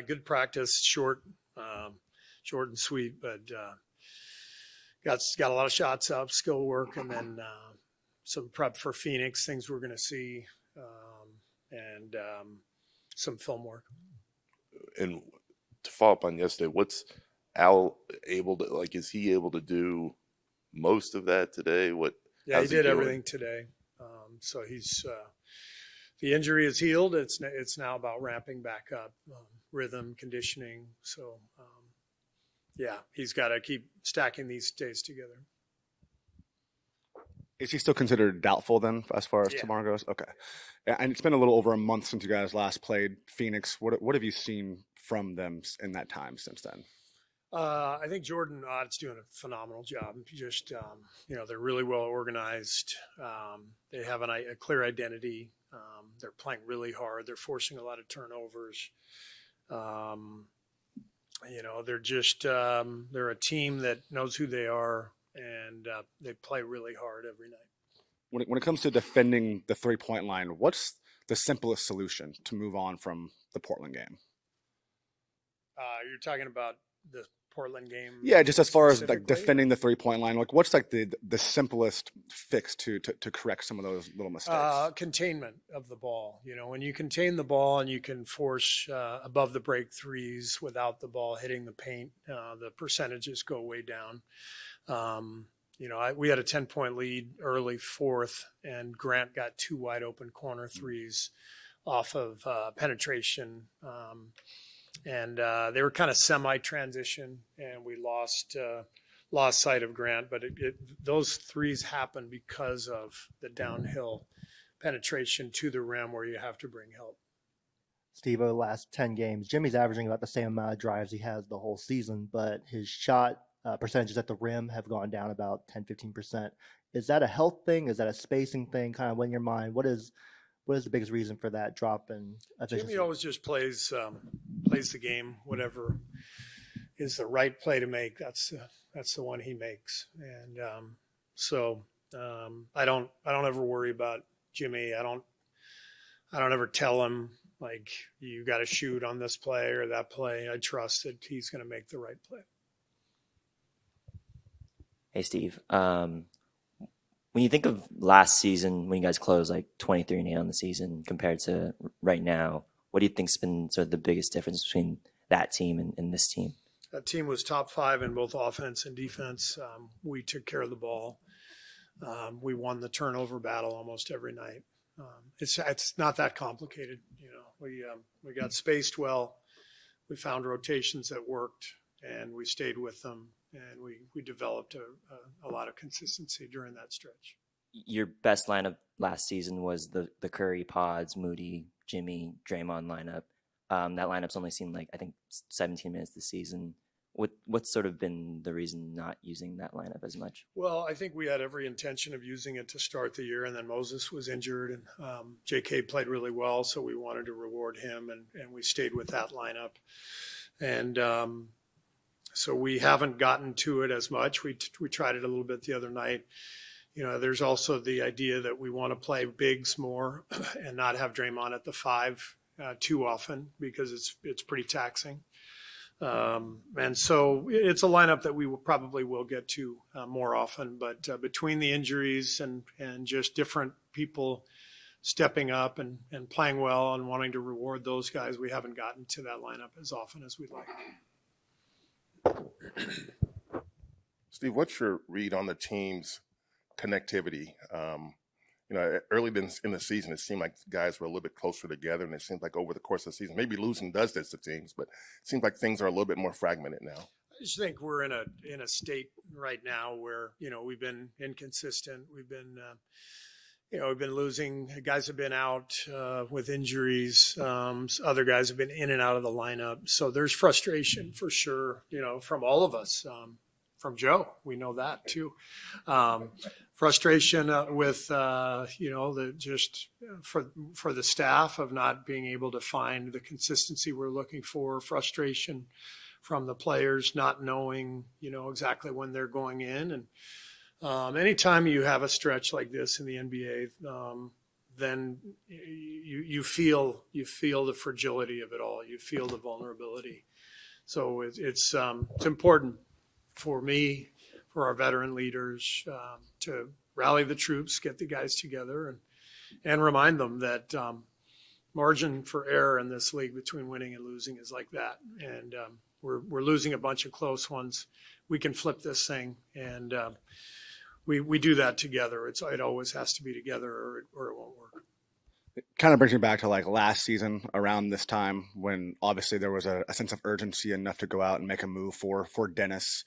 good practice, short and sweet, but got a lot of shots up, skill work, and then some prep for Phoenix, things we're going to see, and some film work. And to follow up on yesterday, what's Al able to, like, is he able to do most of that today? He did everything today. So he's the injury is healed. It's now about ramping back up, rhythm, conditioning. So he's got to keep stacking these days together. Is he still considered doubtful then, as far as tomorrow goes? Okay. And it's been a little over a month since you guys last played Phoenix. What have you seen from them in that time since then? I think Jordan Ott's doing a phenomenal job. Just, they're really well organized. They have a clear identity. They're playing really hard. They're forcing a lot of turnovers. They're just they're a team that knows who they are, and they play really hard every night. When it comes to defending the 3-point line, what's the simplest solution to move on from the Portland game? You're talking about the Portland game? Yeah, just as far as like defending the 3-point line, like what's like the simplest fix to correct some of those little mistakes? Containment of the ball. When you contain the ball and you can force above the break threes without the ball hitting the paint, the percentages go way down. We had a 10-point lead early fourth, and Grant got 2 wide open corner threes off of penetration. And they were kind of semi-transition, and we lost sight of Grant. But those threes happened because of the downhill penetration to the rim where you have to bring help. Steve, over the last 10 games, Jimmy's averaging about the same amount of drives he has the whole season, but his shot percentages at the rim have gone down about 10-15%. Is that a health thing? Is that a spacing thing? Kind of in your mind, what is the biggest reason for that drop in efficiency? Jimmy always just plays the game, whatever is the right play to make. That's the one he makes. And I don't ever worry about Jimmy. I don't ever tell him like you got to shoot on this play or that play. I trust that he's going to make the right play. Hey, Steve. When you think of last season, when you guys closed like 23-8 on the season compared to right now, what do you think's been sort of the biggest difference between that team and this team? That team was top 5 in both offense and defense. We took care of the ball. We won the turnover battle almost every night. It's not that complicated. We got spaced well. We found rotations that worked, and we stayed with them. And we developed a lot of consistency during that stretch. Your best lineup last season was the Curry, Pods, Moody, Jimmy, Draymond lineup. That lineup's only seen I think 17 minutes this season. What's sort of been the reason not using that lineup as much? Well, I think we had every intention of using it to start the year, and then Moses was injured, and JK played really well, so we wanted to reward him, and we stayed with that lineup. And so we haven't gotten to it as much. We tried it a little bit the other night. There's also the idea that we want to play bigs more and not have Draymond at the 5 too often because it's pretty taxing. And so it's a lineup that we probably will get to more often. But between the injuries and just different people stepping up and playing well and wanting to reward those guys, we haven't gotten to that lineup as often as we'd like. Steve, what's your read on the team's connectivity? Early in the season, it seemed like guys were a little bit closer together, and it seems like over the course of the season, maybe losing does this to teams, but it seems like things are a little bit more fragmented now. I just think we're in a state right now where we've been inconsistent. We've been losing. Guys have been out with injuries. Other guys have been in and out of the lineup. So there's frustration for sure, from all of us. From Joe, we know that too. Frustration with, for the staff of not being able to find the consistency we're looking for. Frustration from the players not knowing, exactly when they're going in. And anytime you have a stretch like this in the NBA, then you feel the fragility of it all. You feel the vulnerability. So it's important for me, for our veteran leaders, to rally the troops, get the guys together, and remind them that margin for error in this league between winning and losing is like that. And we're losing a bunch of close ones. We can flip this thing, and we do that together. It always has to be together, or it won't work. It kind of brings me back to like last season around this time when obviously there was a sense of urgency enough to go out and make a move for Dennis.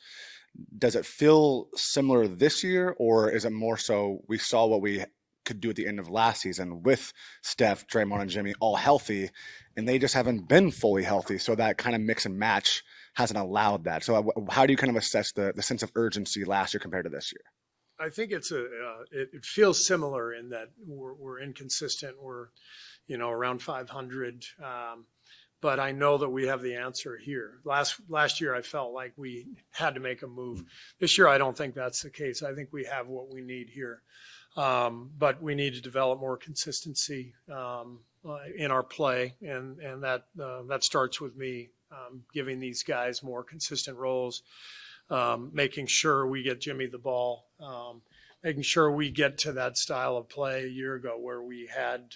Does it feel similar this year, or is it more so we saw what we could do at the end of last season with Steph, Draymond, and Jimmy all healthy, and they just haven't been fully healthy, so that kind of mix and match hasn't allowed that. So how do you kind of assess the sense of urgency last year compared to this year? I think it feels similar in that we're inconsistent. We're, around 500. But I know that we have the answer here. Last year, I felt like we had to make a move. This year, I don't think that's the case. I think we have what we need here. But we need to develop more consistency in our play, and that starts with me giving these guys more consistent roles, making sure we get Jimmy the ball, making sure we get to that style of play a year ago where we had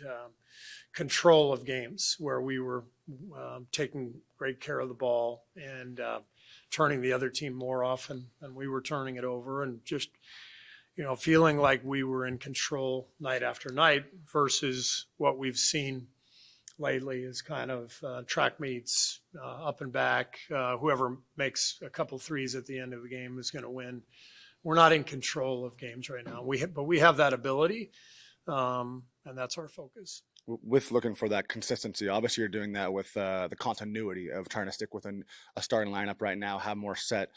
control of games, where we were taking great care of the ball and turning the other team more often than we were turning it over, and just feeling like we were in control night after night versus what we've seen lately is kind of track meets, up and back. Whoever makes a couple threes at the end of the game is going to win. We're not in control of games right now. But we have that ability, and that's our focus. With looking for that consistency, obviously you're doing that with the continuity of trying to stick within a starting lineup right now, have more set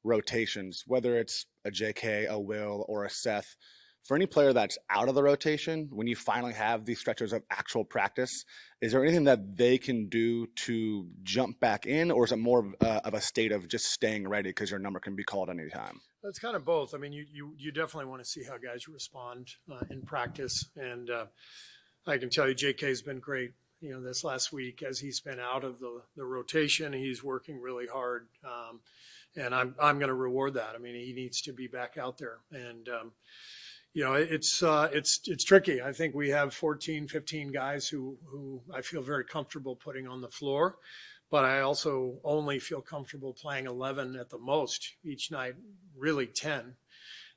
rotations, whether it's a JK, a Will, or a Seth. For any player that's out of the rotation, when you finally have these stretches of actual practice, is there anything that they can do to jump back in, or is it more of a state of just staying ready because your number can be called anytime? It's kind of both. I mean, you definitely want to see how guys respond in practice, and I can tell you JK's been great, this last week as he's been out of the rotation. He's working really hard, and I'm going to reward that. I mean, he needs to be back out there, and it's tricky. I think we have 14, 15 guys who I feel very comfortable putting on the floor, but I also only feel comfortable playing 11 at the most each night, really 10.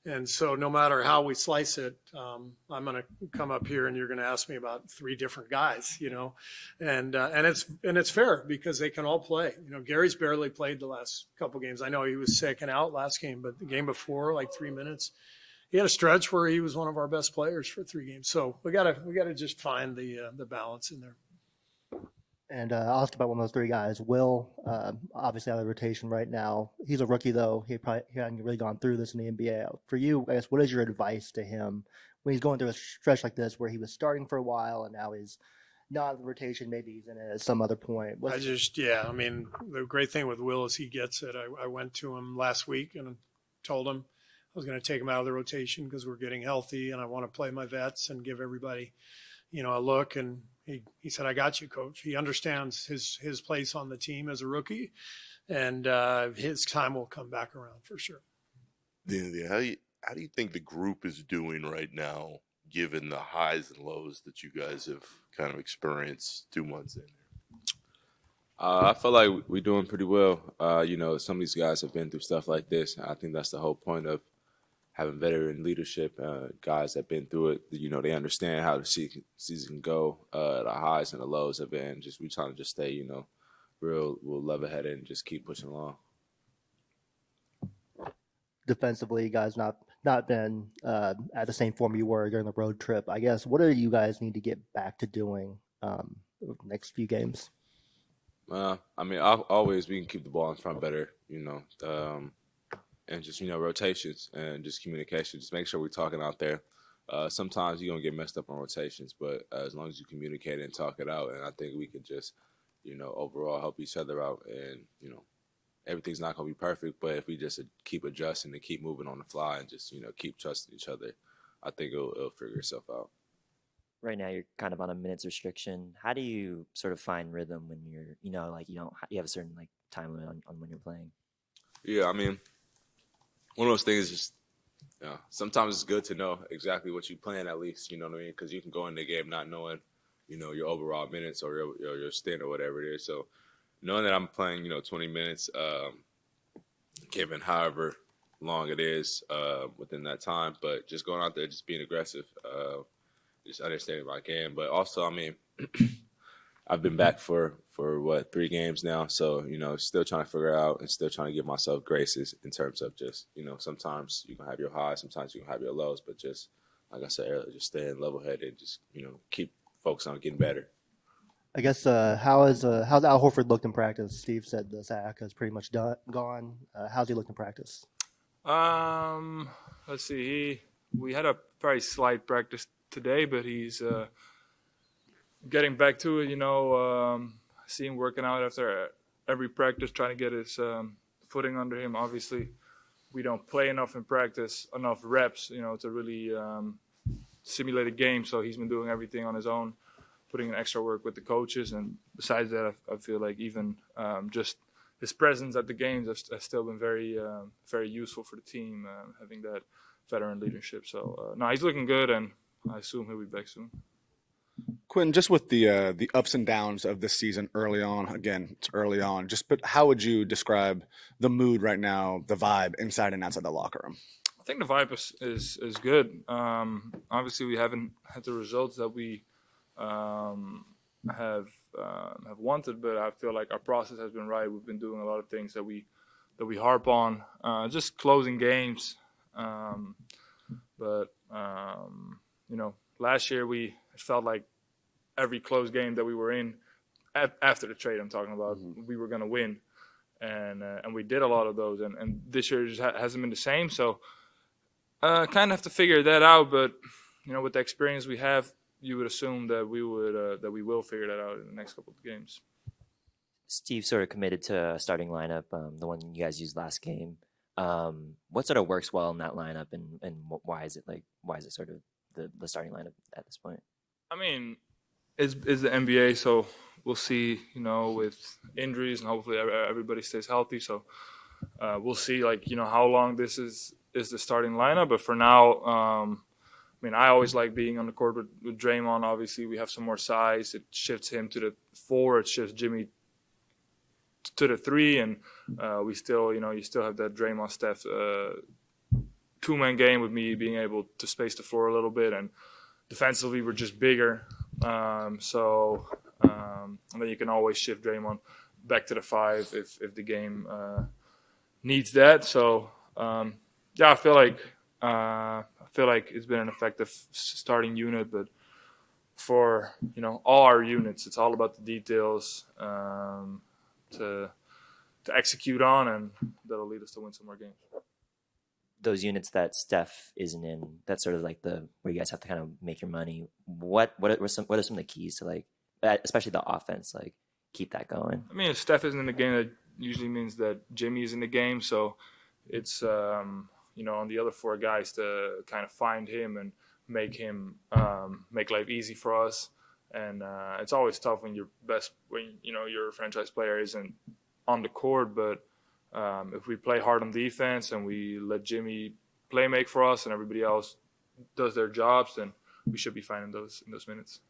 And so no matter how we slice it, I'm going to come up here and you're going to ask me about 3 different guys, and it's fair because they can all play. Gary's barely played the last couple games. I know he was sick and out last game, but the game before, like 3 minutes, he had a stretch where he was one of our best players for 3 games. So we gotta just find the balance in there. And I'll ask about one of those 3 guys. Will, obviously out of the rotation right now. He's a rookie, though. He hadn't really gone through this in the NBA. For you, I guess, what is your advice to him when he's going through a stretch like this where he was starting for a while and now he's not in the rotation, maybe he's in it at some other point? I mean, the great thing with Will is he gets it. I went to him last week and told him I was going to take him out of the rotation because we're getting healthy and I want to play my vets and give everybody, a look. And he said, I got you, coach. He understands his place on the team as a rookie, and his time will come back around for sure. How do you think the group is doing right now, given the highs and lows that you guys have kind of experienced 2 months in? I feel like we're doing pretty well. Some of these guys have been through stuff like this. I think that's the whole point of having veteran leadership, guys that have been through it. They understand how the season can go. The highs and the lows have been we trying to just stay, real level-headed and just keep pushing along. Defensively, you guys not been at the same form you were during the road trip. I guess, what do you guys need to get back to doing the next few games? We can keep the ball in front better, and just, rotations and just communication. Just make sure we're talking out there. Sometimes you're going to get messed up on rotations, but as long as you communicate and talk it out, and I think we can just, overall help each other out. And, everything's not going to be perfect, but if we just keep adjusting and keep moving on the fly and just, keep trusting each other, I think it'll figure itself out. Right now you're kind of on a minutes restriction. How do you sort of find rhythm when you're, like you have a certain like time limit on when you're playing? Yeah, I mean, one of those things is just, sometimes it's good to know exactly what you're playing at least, you know what I mean? Because you can go in the game not knowing, your overall minutes or your stint or whatever it is. So knowing that I'm playing, 20 minutes, given however long it is within that time, but just going out there, just being aggressive, just understanding my game. But also, I mean, I've been back for 3 games now, so still trying to figure out and still trying to give myself graces in terms of just sometimes you can have your highs, sometimes you can have your lows, but just like I said earlier, just staying level headed, just keep focusing on getting better. I guess how's Al Horford looked in practice? Steve said the sack is pretty much gone. How's he looked in practice? Let's see. We had a very slight practice today, but he's getting back to it. See him working out after every practice, trying to get his footing under him. Obviously, we don't play enough in practice, enough reps, to really simulate a game. So he's been doing everything on his own, putting in extra work with the coaches. And besides that, I feel like even just his presence at the games has still been very, very useful for the team, having that veteran leadership. So, no, he's looking good, and I assume he'll be back soon. Quinten, just with the ups and downs of this season early on, again, it's early on, but how would you describe the mood right now, the vibe inside and outside the locker room? I think the vibe is good. Obviously, we haven't had the results that we have wanted, but I feel like our process has been right. We've been doing a lot of things that we harp on, just closing games. But last year it felt like every close game that we were in after the trade, I'm talking about, we were going to win, and we did a lot of those. And this year just hasn't been the same. So kind of have to figure that out. But with the experience we have, you would assume that we will figure that out in the next couple of games. Steve sort of committed to a starting lineup, the one you guys used last game. What sort of works well in that lineup, and why is it sort of the starting lineup at this point? I mean, it's the NBA, so we'll see, with injuries, and hopefully everybody stays healthy. So we'll see, how long this is the starting lineup. But for now, I always like being on the court with Draymond. Obviously, we have some more size. It shifts him to the 4. It shifts Jimmy to the 3, and we still, you still have that Draymond Steph 2-man game with me being able to space the floor a little bit, and defensively we're just bigger. And then you can always shift Draymond back to the 5 if the game needs that. So I feel like it's been an effective starting unit, but for all our units, it's all about the details to execute on, and that'll lead us to win some more games. Those units that Steph isn't in, that's sort of like where you guys have to kind of make your money. What are some of the keys to especially the offense, keep that going? I mean, if Steph isn't in the game, that usually means that Jimmy is in the game. So it's on the other 4 guys to kind of find him and make him make life easy for us. And it's always tough when your franchise player isn't on the court, but if we play hard on defense and we let Jimmy play make for us and everybody else does their jobs, then we should be fine in those minutes.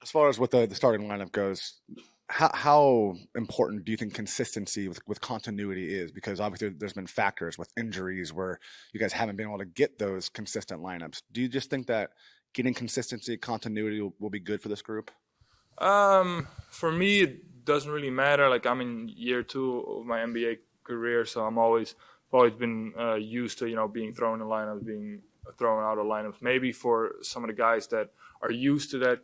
As far as what the starting lineup goes, how important do you think consistency with continuity is? Because obviously there's been factors with injuries where you guys haven't been able to get those consistent lineups. Do you just think that getting consistency, continuity will be good for this group? For me, it doesn't really matter. I'm in year 2 of my NBA career, so I've always been used to being thrown in lineups, being thrown out of lineups. Maybe for some of the guys that are used to that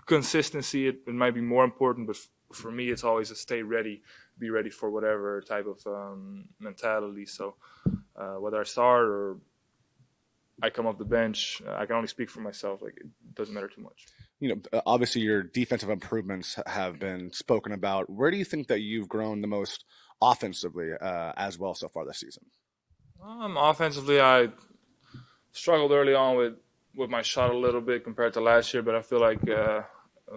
consistency, it might be more important. But for me, it's always a stay ready, be ready for whatever type of mentality. So whether I start or I come off the bench, I can only speak for myself. It doesn't matter too much. Obviously your defensive improvements have been spoken about. Where do you think that you've grown the most offensively as well so far this season? Offensively, I struggled early on with with my shot a little bit compared to last year, but I feel like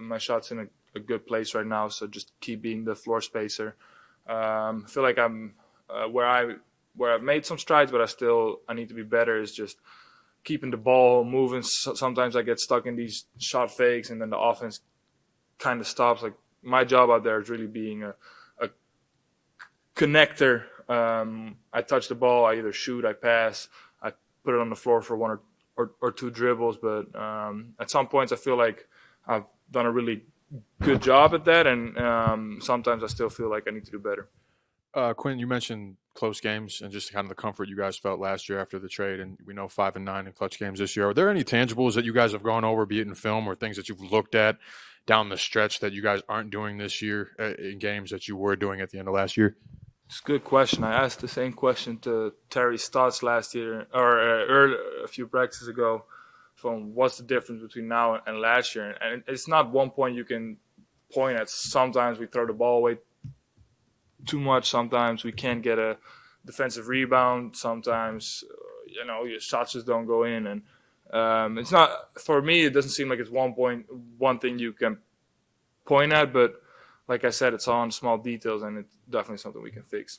my shot's in a good place right now. So just keep being the floor spacer. I feel like I'm where I've made some strides, but I need to be better. Is just keeping the ball moving. Sometimes I get stuck in these shot fakes, and then the offense kind of stops. Like my job out there is really being a connector. I touch the ball, I either shoot, I pass, I put it on the floor for one or two dribbles. But at some points, I feel like I've done a really good job at that, and sometimes I still feel like I need to do better. Quinn, you mentioned close games and just kind of the comfort you guys felt last year after the trade, and we know 5-9 in clutch games this year. Are there any tangibles that you guys have gone over, be it in film or things that you've looked at down the stretch that you guys aren't doing this year in games that you were doing at the end of last year? It's a good question. I asked the same question to Terry Stotts last year, or a few practices ago, from what's the difference between now and last year. And it's not one point you can point at. Sometimes we throw the ball away too much. Sometimes we can't get a defensive rebound. Sometimes, your shots just don't go in. And it's not, for me, it doesn't seem like it's one thing you can point at, but like I said, it's all in small details, and it's definitely something we can fix.